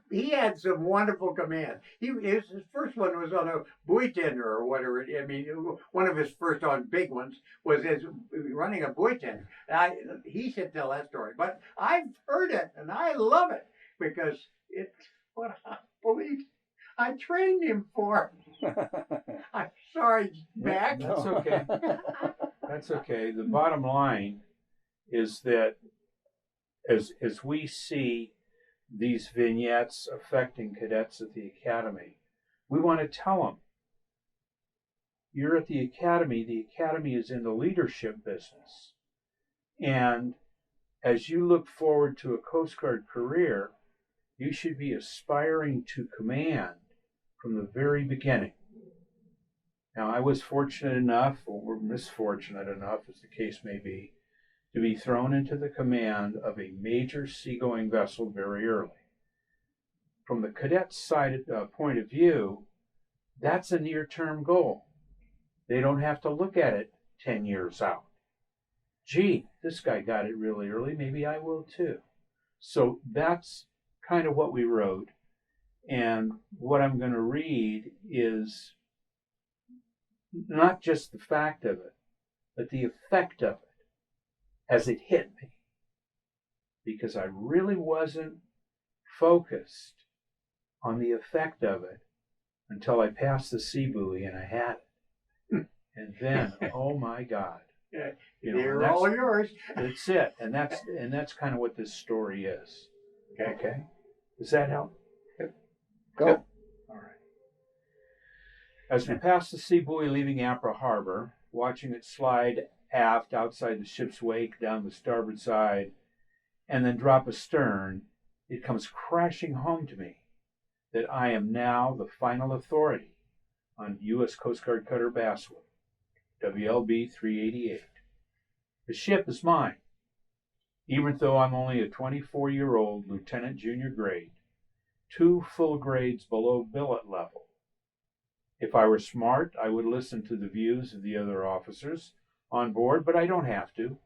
he had some wonderful command. His first one was on a buoy tender or whatever. I mean, one of his first on big ones was as running a buoy tender. He should tell that story, but I've heard it and I love it because it's what I believe I trained him for. I'm sorry, Mac. That's okay. That's okay. The bottom line is that as we see these vignettes affecting cadets at the academy, we want to tell them, you're at the academy is in the leadership business. And as you look forward to a Coast Guard career, you should be aspiring to command from the very beginning. Now, I was fortunate enough, or misfortunate enough, as the case may be, to be thrown into the command of a major seagoing vessel very early. From the cadet's side point of view, that's a near-term goal. They don't have to look at it 10 years out. Gee, this guy got it really early, maybe I will too. So that's kind of what we wrote. And what I'm going to read is not just the fact of it, but the effect of it as it hit me. Because I really wasn't focused on the effect of it until I passed the sea buoy and I had it. And then, oh my God. They're all yours. That's it. And that's kind of what this story is. Okay? Does that help? Go. Good. All right. As we passed the sea buoy leaving Apra Harbor, watching it slide aft outside the ship's wake down the starboard side, and then drop astern, it comes crashing home to me that I am now the final authority on U.S. Coast Guard cutter Basswood, WLB 388. The ship is mine, even though I'm only a 24-year-old lieutenant junior grade, 2 full grades below billet level. If I were smart, I would listen to the views of the other officers on board, but I don't have to.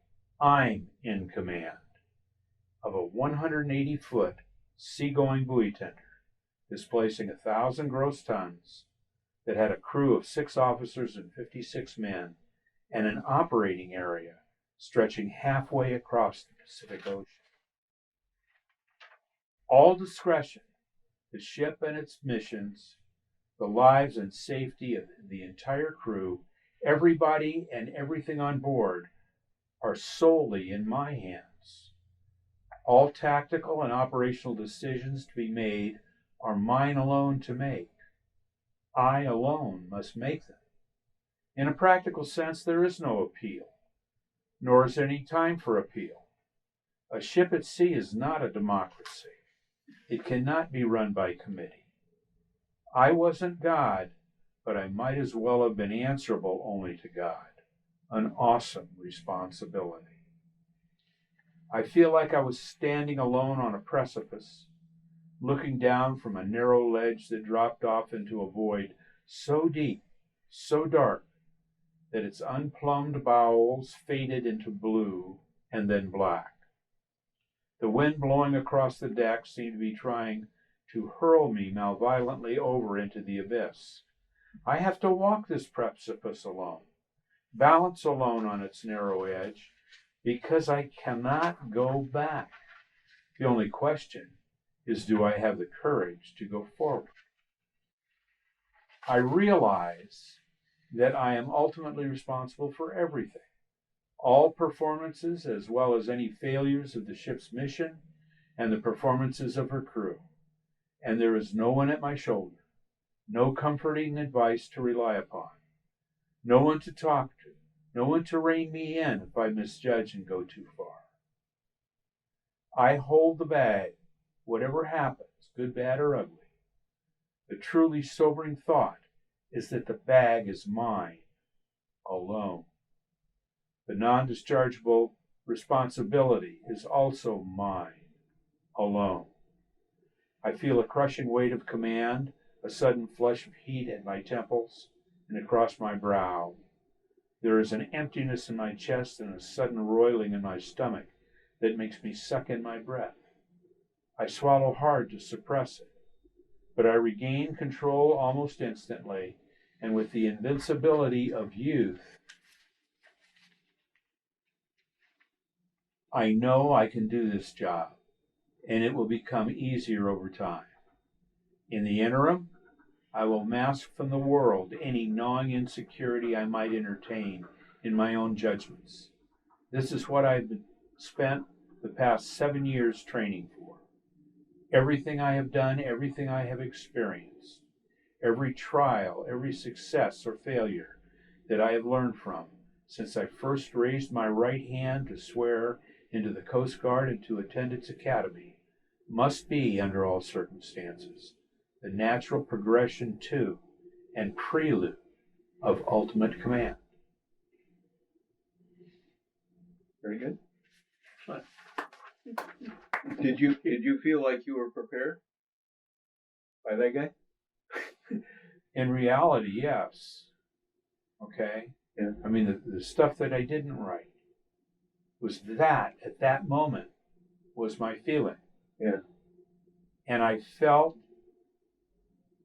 I'm in command of a 180-foot seagoing buoy tender, displacing 1,000 gross tons, that had a crew of 6 officers and 56 men, and an operating area stretching halfway across the Pacific Ocean. All discretion, the ship and its missions, the lives and safety of the entire crew, everybody and everything on board are solely in my hands. All tactical and operational decisions to be made are mine alone to make. I alone must make them. In a practical sense, there is no appeal, nor is any time for appeal. A ship at sea is not a democracy. It cannot be run by committee. I wasn't God, but I might as well have been answerable only to God. An awesome responsibility. I feel like I was standing alone on a precipice, looking down from a narrow ledge that dropped off into a void so deep, so dark, that its unplumbed bowels faded into blue and then black. The wind blowing across the deck seemed to be trying to hurl me malevolently over into the abyss. I have to walk this precipice alone, balance alone on its narrow edge, because I cannot go back. The only question is, do I have the courage to go forward? I realize that I am ultimately responsible for everything, all performances as well as any failures of the ship's mission and the performances of her crew. And there is no one at my shoulder, no comforting advice to rely upon, no one to talk to, no one to rein me in if I misjudge and go too far. I hold the bag, whatever happens, good, bad, or ugly. The truly sobering thought is that the bag is mine, alone. The non-dischargeable responsibility is also mine, alone. I feel a crushing weight of command, a sudden flush of heat at my temples and across my brow. There is an emptiness in my chest and a sudden roiling in my stomach that makes me suck in my breath. I swallow hard to suppress it, but I regain control almost instantly, and with the invincibility of youth, I know I can do this job, and it will become easier over time. In the interim, I will mask from the world any gnawing insecurity I might entertain in my own judgments. This is what I've spent the past 7 years training for. Everything I have done, everything I have experienced, every trial, every success or failure that I have learned from since I first raised my right hand to swear into the Coast Guard and to attend its academy, must be, under all circumstances, the natural progression to and prelude of ultimate command. Very good. Did you feel like you were prepared by that guy? In reality, yes. Okay? Yeah. I mean, the stuff that I didn't write was that, at that moment, was my feeling. Yeah. And I felt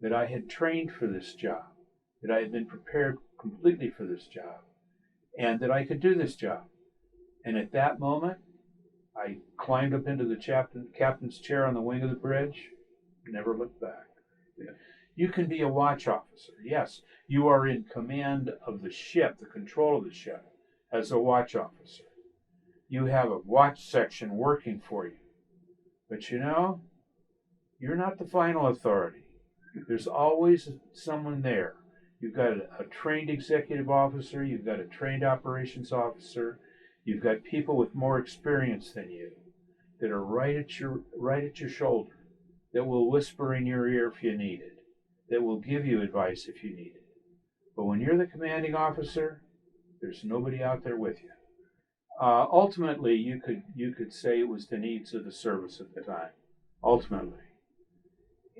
that I had trained for this job, that I had been prepared completely for this job, and that I could do this job. And at that moment, I climbed up into the captain's chair on the wing of the bridge, never looked back. Yeah. You can be a watch officer. Yes, you are in command of the ship, the control of the ship, as a watch officer. You have a watch section working for you. But you know, you're not the final authority. There's always someone there. You've got a trained executive officer, you've got a trained operations officer, you've got people with more experience than you that are right at your shoulder, that will whisper in your ear if you need it, that will give you advice if you need it. But when you're the commanding officer, there's nobody out there with you. Ultimately, you could say it was the needs of the service at the time. Ultimately,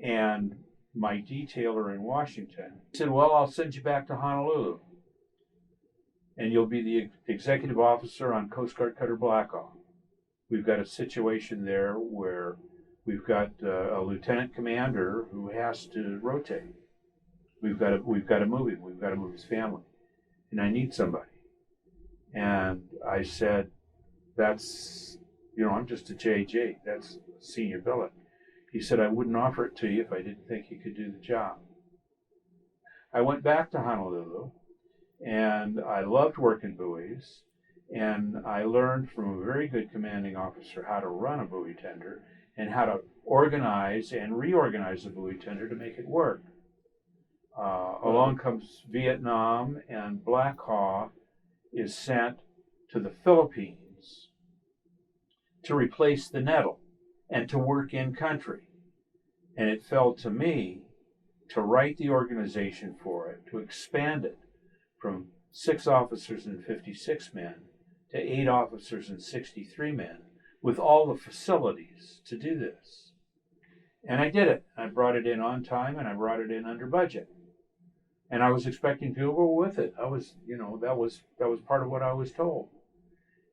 and my detailer in Washington said, "Well, I'll send you back to Honolulu, and you'll be the executive officer on Coast Guard Cutter Blackhawk. We've got a situation there where we've got a lieutenant commander who has to rotate. We've got to move him. We've got to move his family, and I need somebody." And I said, "That's, I'm just a JJ. That's senior billet." He said, "I wouldn't offer it to you if I didn't think you could do the job." I went back to Honolulu, and I loved working buoys, and I learned from a very good commanding officer how to run a buoy tender and how to organize and reorganize a buoy tender to make it work. Along comes Vietnam, and Black Hawk is sent to the Philippines to replace the Nettle and to work in country. And it fell to me to write the organization for it, to expand it from 6 officers and 56 men to 8 officers and 63 men with all the facilities to do this. And I did it. I brought it in on time, and I brought it in under budget. And I was expecting people to go with it. That was part of what I was told.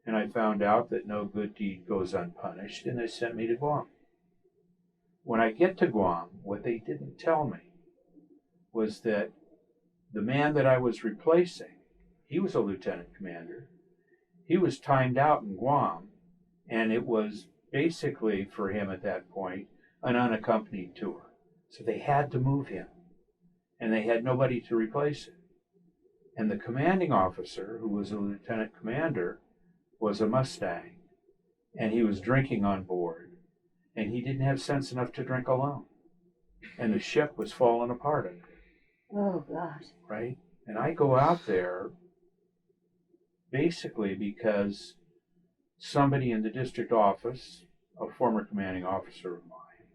And I found out that no good deed goes unpunished, and they sent me to Guam. When I get to Guam, what they didn't tell me was that the man that I was replacing, he was a lieutenant commander. He was timed out in Guam, and it was basically, for him at that point, an unaccompanied tour. So they had to move him, and they had nobody to replace him. And the commanding officer, who was a lieutenant commander, was a Mustang, and he was drinking on board, and he didn't have sense enough to drink alone. And the ship was falling apart under him. Oh, God. Right? And I go out there basically because somebody in the district office, a former commanding officer of mine,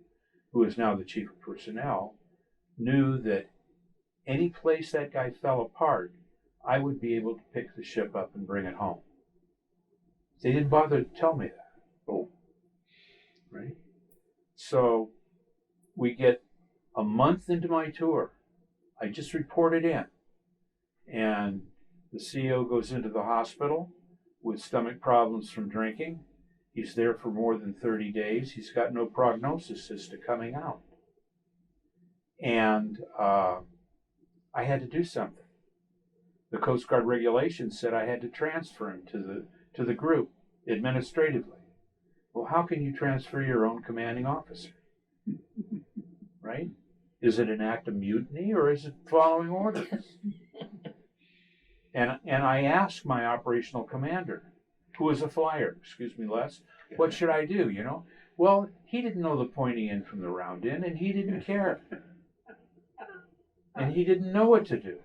who is now the chief of personnel, knew that any place that guy fell apart, I would be able to pick the ship up and bring it home. They didn't bother to tell me that. Oh. Right? So we get a month into my tour. I just reported in. And the CO goes into the hospital with stomach problems from drinking. He's there for more than 30 days. He's got no prognosis as to coming out. And I had to do something. The Coast Guard regulations said I had to transfer him to the group administratively. Well, how can you transfer your own commanding officer? Right? Is it an act of mutiny or is it following orders? And I asked my operational commander, who is a flyer, excuse me, Les, what should I do, you know? Well, he didn't know the pointy end from the round end, and he didn't care. And he didn't know what to do.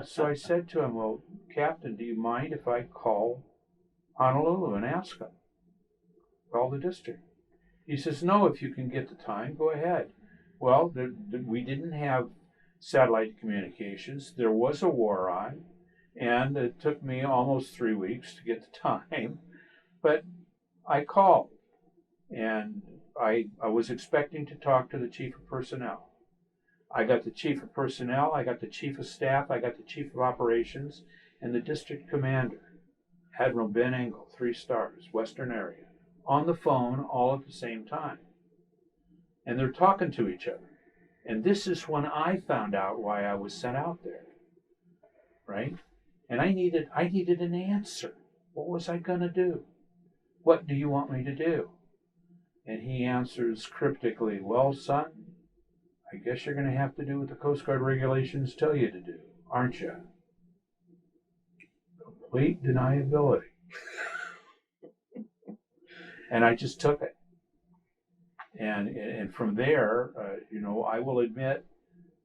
So I said to him, well, Captain, do you mind if I call Honolulu and ask them? Call the district. He says, no, if you can get the time, go ahead. Well, we didn't have satellite communications. There was a war on, and it took me almost 3 weeks to get the time. But I called, and I was expecting to talk to the chief of personnel. I got the chief of personnel, I got the chief of staff, I got the chief of operations, and the district commander, Admiral Ben Engel, 3 stars, Western area, on the phone all at the same time. And they're talking to each other. And this is when I found out why I was sent out there, right? And I needed an answer. What was I going to do? What do you want me to do? And he answers cryptically, well, son, I guess you're going to have to do what the Coast Guard regulations tell you to do, aren't you? Complete deniability. And I just took it. And from there, I will admit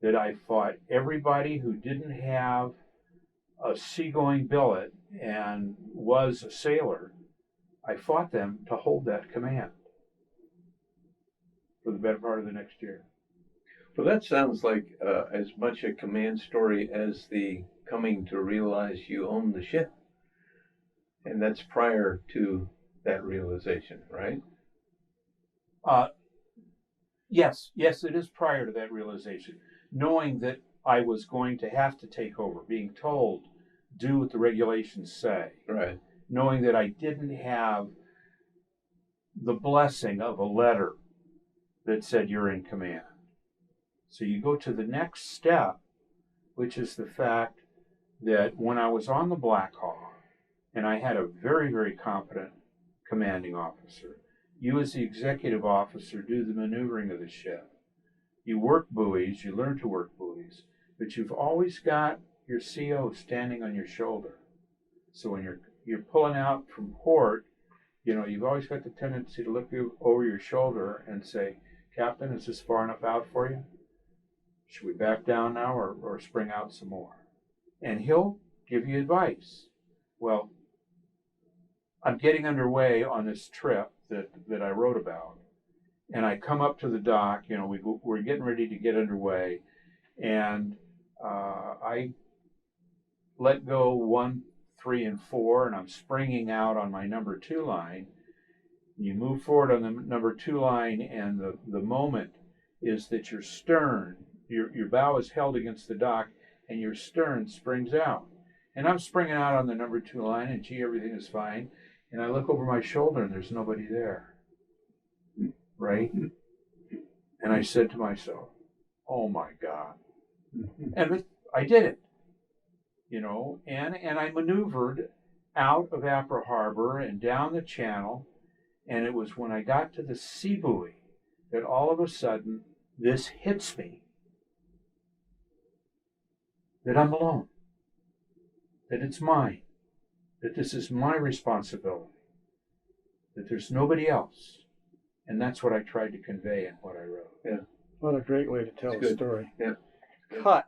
that I fought everybody who didn't have a seagoing billet and was a sailor. I fought them to hold that command for the better part of the next year. Well, that sounds like as much a command story as the coming to realize you own the ship. And that's prior to that realization, right? Yes, it is prior to that realization. Knowing that I was going to have to take over, being told, do what the regulations say. Right. Knowing that I didn't have the blessing of a letter that said you're in command. So you go to the next step, which is the fact that when I was on the Black Hawk, and I had a very, very competent commanding officer, you as the executive officer do the maneuvering of the ship. You work buoys, you learn to work buoys, but you've always got your CO standing on your shoulder. So when you're pulling out from port, you've always got the tendency to look over your shoulder and say, Captain, is this far enough out for you? Should we back down now or spring out some more? And he'll give you advice. Well, I'm getting underway on this trip that I wrote about. And I come up to the dock, we're getting ready to get underway. And I let go 1, 3, and 4, and I'm springing out on my number 2 line. You move forward on the number 2 line, and the moment is that your stern, your bow is held against the dock, and your stern springs out. And I'm springing out on the number 2 line, and gee, everything is fine. And I look over my shoulder, and there's nobody there. Right? And I said to myself, oh my God. And I did it. And I maneuvered out of Apra Harbor and down the channel. And it was when I got to the sea buoy that all of a sudden this hits me. That I'm alone. That it's mine. That this is my responsibility. That there's nobody else. And that's what I tried to convey in what I wrote. Yeah. What a great way to tell It's a good. story. Yeah. Cut.